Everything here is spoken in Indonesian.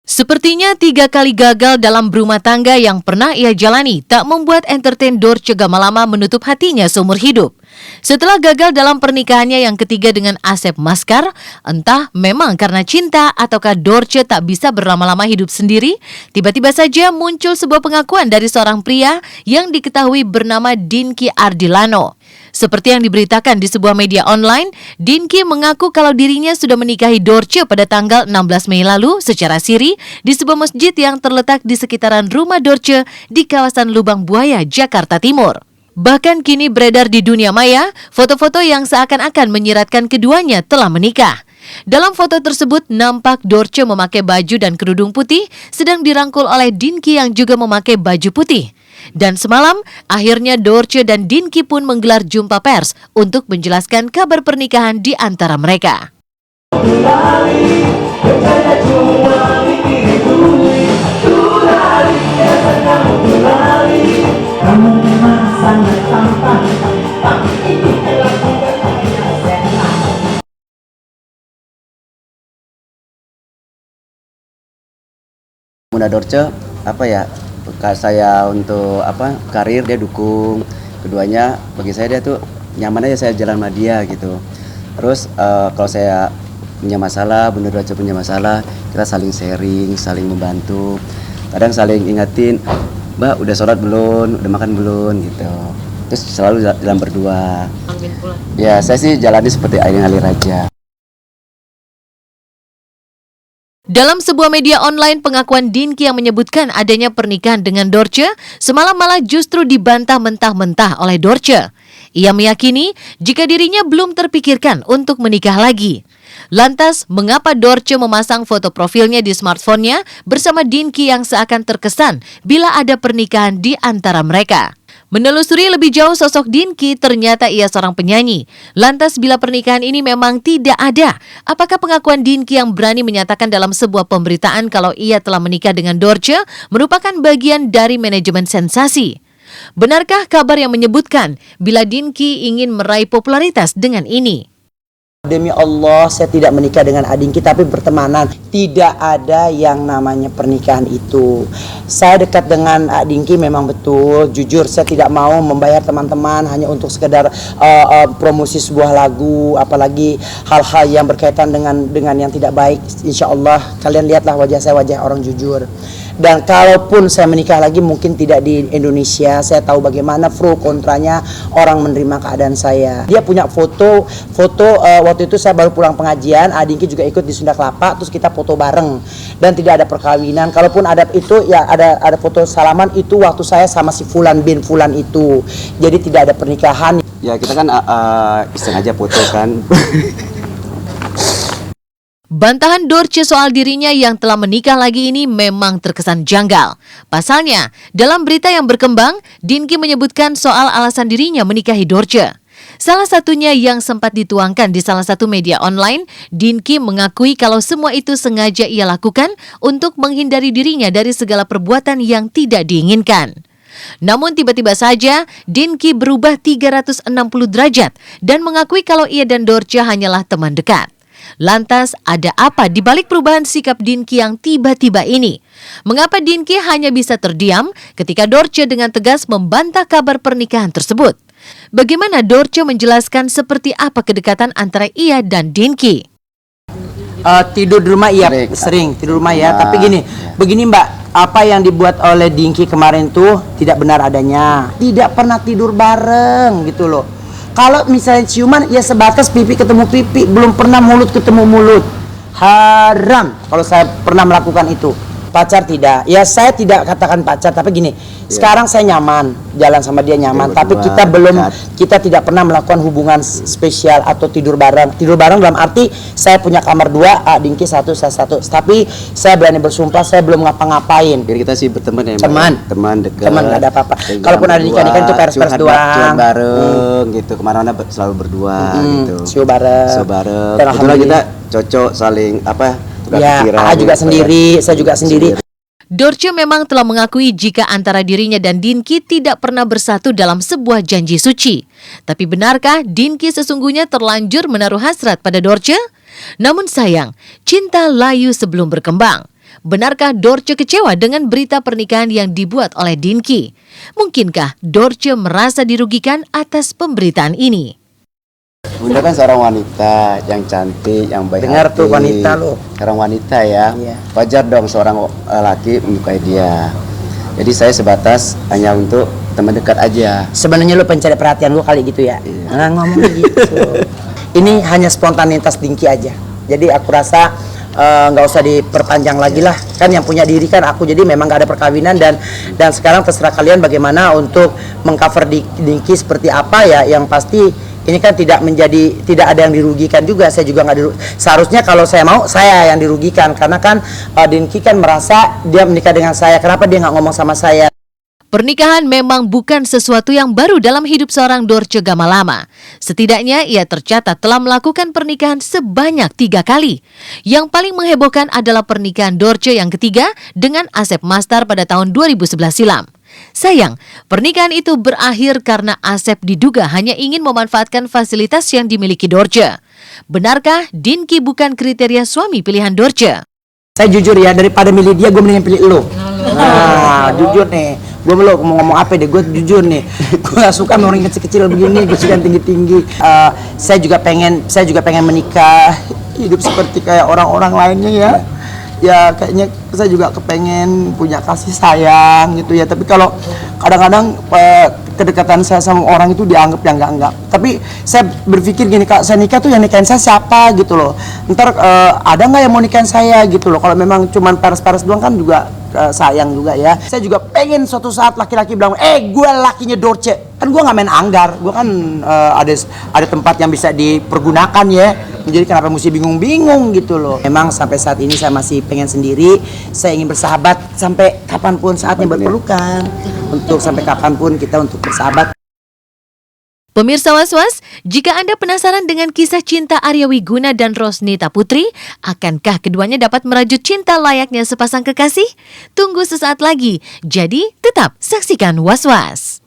Sepertinya 3 kali gagal dalam berumah tangga yang pernah ia jalani tak membuat entertain Dorce Gamalama menutup hatinya seumur hidup. Setelah gagal dalam pernikahannya yang ketiga dengan Asep Maskar, entah memang karena cinta ataukah Dorce tak bisa berlama-lama hidup sendiri, tiba-tiba saja muncul sebuah pengakuan dari seorang pria yang diketahui bernama Dinky Ardilano. Seperti yang diberitakan di sebuah media online, Dinky mengaku kalau dirinya sudah menikahi Dorce pada tanggal 16 Mei lalu secara siri di sebuah masjid yang terletak di sekitaran rumah Dorce di kawasan Lubang Buaya, Jakarta Timur. Bahkan kini beredar di dunia maya foto-foto yang seakan-akan menyiratkan keduanya telah menikah. Dalam foto tersebut nampak Dorce memakai baju dan kerudung putih sedang dirangkul oleh Dinky yang juga memakai baju putih. Dan semalam, akhirnya Dorce dan Dinky pun menggelar jumpa pers untuk menjelaskan kabar pernikahan di antara mereka. Bunda Dorce saya untuk karir dia dukung, keduanya bagi saya dia tuh nyaman aja saya jalan sama dia gitu. Terus kalau saya punya masalah, Bunda Dorce punya masalah, kita saling sharing, saling membantu, kadang saling ingetin, Mbak udah sholat belum, udah makan belum gitu. Terus selalu jalan berdua. Ya saya sih jalani seperti air ngalir aja. Dalam sebuah media online, pengakuan Dinky yang menyebutkan adanya pernikahan dengan Dorce semalam malah justru dibantah mentah-mentah oleh Dorce. Ia meyakini jika dirinya belum terpikirkan untuk menikah lagi. Lantas, mengapa Dorce memasang foto profilnya di smartphone-nya bersama Dinky yang seakan terkesan bila ada pernikahan di antara mereka? Menelusuri lebih jauh sosok Dinky, ternyata ia seorang penyanyi. Lantas bila pernikahan ini memang tidak ada, apakah pengakuan Dinky yang berani menyatakan dalam sebuah pemberitaan kalau ia telah menikah dengan Dorce merupakan bagian dari manajemen sensasi? Benarkah kabar yang menyebutkan bila Dinky ingin meraih popularitas dengan ini? Demi Allah, saya tidak menikah dengan Adinky tapi bertemanan. Tidak ada yang namanya pernikahan itu. Saya dekat dengan Adinky memang betul. Jujur, saya tidak mau membayar teman-teman hanya untuk sekedar promosi sebuah lagu, apalagi hal-hal yang berkaitan dengan yang tidak baik. Insya Allah kalian lihatlah wajah saya, wajah orang jujur. Dan kalaupun saya menikah lagi mungkin tidak di Indonesia, saya tahu bagaimana pro kontranya orang menerima keadaan saya. Dia punya foto waktu itu saya baru pulang pengajian, Adinky juga ikut di Sunda Kelapa, terus kita foto bareng dan tidak ada perkawinan. Kalaupun ada itu ya ada foto salaman itu waktu saya sama si Fulan bin Fulan itu. Jadi tidak ada pernikahan. Ya kita kan iseng aja foto kan. Bantahan Dorce soal dirinya yang telah menikah lagi ini memang terkesan janggal. Pasalnya, dalam berita yang berkembang, Dinky menyebutkan soal alasan dirinya menikahi Dorce. Salah satunya yang sempat dituangkan di salah satu media online, Dinky mengakui kalau semua itu sengaja ia lakukan untuk menghindari dirinya dari segala perbuatan yang tidak diinginkan. Namun tiba-tiba saja, Dinky berubah 360 derajat dan mengakui kalau ia dan Dorce hanyalah teman dekat. Lantas, ada apa di balik perubahan sikap Dinky yang tiba-tiba ini? Mengapa Dinky hanya bisa terdiam ketika Dorce dengan tegas membantah kabar pernikahan tersebut? Bagaimana Dorce menjelaskan seperti apa kedekatan antara ia dan Dinky? Tidur di rumah iya sering tidur rumah ya, tapi begini Mbak, apa yang dibuat oleh Dinky kemarin tuh tidak benar adanya. Tidak pernah tidur bareng gitu loh. Kalau misalnya ciuman ya sebatas pipi ketemu pipi, belum pernah mulut ketemu mulut. Haram kalau saya pernah melakukan itu. Pacar tidak, ya saya tidak katakan pacar, tapi gini, sekarang saya nyaman, jalan sama dia nyaman, tapi kita tidak pernah melakukan hubungan spesial atau tidur bareng. Tidur bareng dalam arti saya punya kamar 2, Dinky 1, saya 1, tapi saya berani bersumpah saya belum ngapa-ngapain. Jadi kita sih berteman ya, teman dekat. Teman nggak ada apa-apa. Kalaupun ada nikah-nikah itu pers doang. Bareng gitu, kemana-mana selalu berdua gitu. Show bareng. Kebetulan kita cocok saling Ya, juga sendiri, saya juga sendiri. Dorce memang telah mengakui jika antara dirinya dan Dinky tidak pernah bersatu dalam sebuah janji suci. Tapi benarkah Dinky sesungguhnya terlanjur menaruh hasrat pada Dorce? Namun sayang, cinta layu sebelum berkembang. Benarkah Dorce kecewa dengan berita pernikahan yang dibuat oleh Dinky? Mungkinkah Dorce merasa dirugikan atas pemberitaan ini? Bunda kan seorang wanita yang cantik, yang baik Dengar hati. tuh wanita lo. Seorang wanita ya. Iya. Wajar dong seorang laki menyukai dia. Jadi saya sebatas hanya untuk teman dekat aja. Sebenarnya lo pencari perhatian gue kali gitu ya. Iya. Nah, ngomong gitu. Ini hanya spontanitas Dinky aja. Jadi aku rasa nggak usah diperpanjang lagi lah. Kan yang punya diri kan aku. Jadi memang nggak ada perkawinan dan sekarang terserah kalian bagaimana untuk mengcover Dinky seperti apa ya. Yang pasti ini kan tidak ada yang dirugikan juga. Saya juga nggak seharusnya kalau saya mau saya yang dirugikan karena kan Dinky kan merasa dia menikah dengan saya. Kenapa dia nggak ngomong sama saya? Pernikahan memang bukan sesuatu yang baru dalam hidup seorang Dorce Gamalama. Setidaknya ia tercatat telah melakukan pernikahan sebanyak 3 kali. Yang paling menghebohkan adalah pernikahan Dorce yang ketiga dengan Asep Mastar pada tahun 2011 silam. Sayang, pernikahan itu berakhir karena Asep diduga hanya ingin memanfaatkan fasilitas yang dimiliki Dorce. Benarkah Dinky bukan kriteria suami pilihan Dorce? Saya jujur ya, daripada milih dia gue mendingan pilih lo. Nah, jujur nih, gue belum mau ngomong apa deh, gue jujur nih, gue gak suka sama orang kecil-kecil begini, gue suka yang tinggi-tinggi. Saya juga pengen menikah, hidup seperti kayak orang-orang lainnya ya. Ya kayaknya saya juga kepengen punya kasih sayang gitu ya. Tapi kalau kadang-kadang kedekatan saya sama orang itu dianggap yang enggak. Tapi saya berpikir gini, Kak, saya nikah tuh yang nikahin saya siapa gitu loh. Ntar ada nggak yang mau nikahin saya gitu loh. Kalau memang cuman paras-paras doang kan juga sayang juga ya. Saya juga pengen suatu saat laki-laki bilang, gue lakinya Dorce. Kan gue nggak main anggar, gue kan ada tempat yang bisa dipergunakan ya. Jadi kenapa mesti bingung-bingung gitu loh. Memang sampai saat ini saya masih pengen sendiri. Saya ingin bersahabat sampai kapanpun saatnya berpelukan. Untuk sampai kapanpun kita untuk bersahabat. Pemirsa Was-Was, jika Anda penasaran dengan kisah cinta Arya Wiguna dan Rosnita Putri, akankah keduanya dapat merajut cinta layaknya sepasang kekasih? Tunggu sesaat lagi, jadi tetap saksikan Was-Was.